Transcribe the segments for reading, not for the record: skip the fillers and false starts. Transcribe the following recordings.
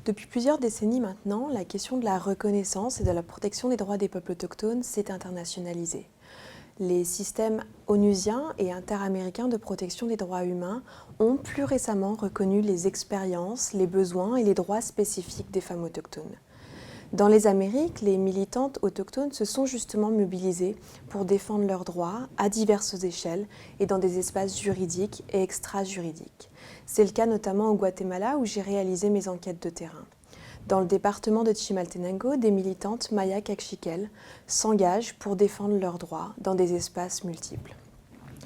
Depuis plusieurs décennies maintenant, la question de la reconnaissance et de la protection des droits des peuples autochtones s'est internationalisée. Les systèmes onusiens et interaméricains de protection des droits humains ont plus récemment reconnu les expériences, les besoins et les droits spécifiques des femmes autochtones. Dans les Amériques, les militantes autochtones se sont justement mobilisées pour défendre leurs droits à diverses échelles et dans des espaces juridiques et extra-juridiques. C'est le cas notamment au Guatemala où j'ai réalisé mes enquêtes de terrain. Dans le département de Chimaltenango, des militantes Maya Caxiquel s'engagent pour défendre leurs droits dans des espaces multiples.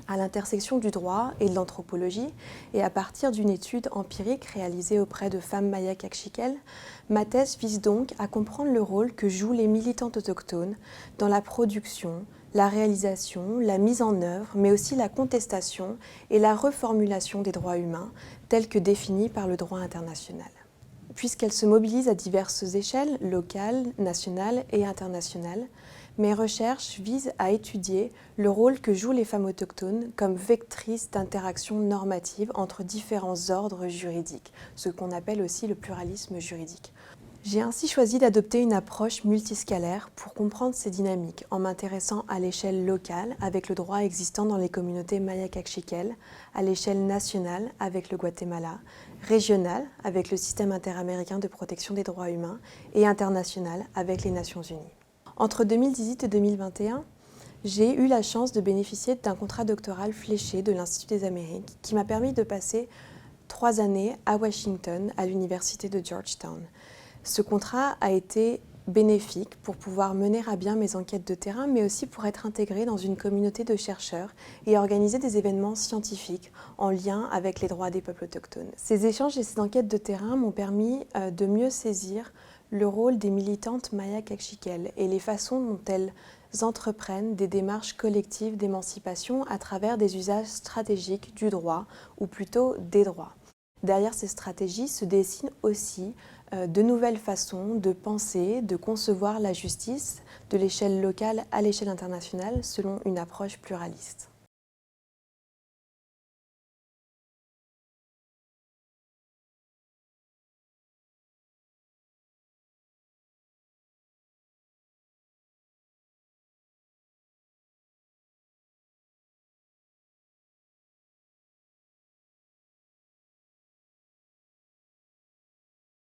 À l'intersection du droit et de l'anthropologie, et à partir d'une étude empirique réalisée auprès de femmes Maya Caxiquel, ma thèse vise donc à comprendre le rôle que jouent les militantes autochtones dans la production, la réalisation, la mise en œuvre, mais aussi la contestation et la reformulation des droits humains tels que définis par le droit international. Puisqu'elles se mobilisent à diverses échelles, locales, nationales et internationales, mes recherches visent à étudier le rôle que jouent les femmes autochtones comme vectrices d'interaction normative entre différents ordres juridiques, ce qu'on appelle aussi le pluralisme juridique. J'ai ainsi choisi d'adopter une approche multiscalaire pour comprendre ces dynamiques en m'intéressant à l'échelle locale avec le droit existant dans les communautés Maya Caxiquel, à l'échelle nationale avec le Guatemala, régionale avec le système interaméricain de protection des droits humains et internationale avec les Nations Unies. Entre 2018 et 2021, j'ai eu la chance de bénéficier d'un contrat doctoral fléché de l'Institut des Amériques qui m'a permis de passer 3 années à Washington, à l'université de Georgetown. Ce contrat a été bénéfique pour pouvoir mener à bien mes enquêtes de terrain, mais aussi pour être intégré dans une communauté de chercheurs et organiser des événements scientifiques en lien avec les droits des peuples autochtones. Ces échanges et ces enquêtes de terrain m'ont permis de mieux saisir le rôle des militantes Maya Caxiquel et les façons dont elles entreprennent des démarches collectives d'émancipation à travers des usages stratégiques du droit, ou plutôt des droits. Derrière ces stratégies se dessinent aussi de nouvelles façons de penser, de concevoir la justice de l'échelle locale à l'échelle internationale selon une approche pluraliste.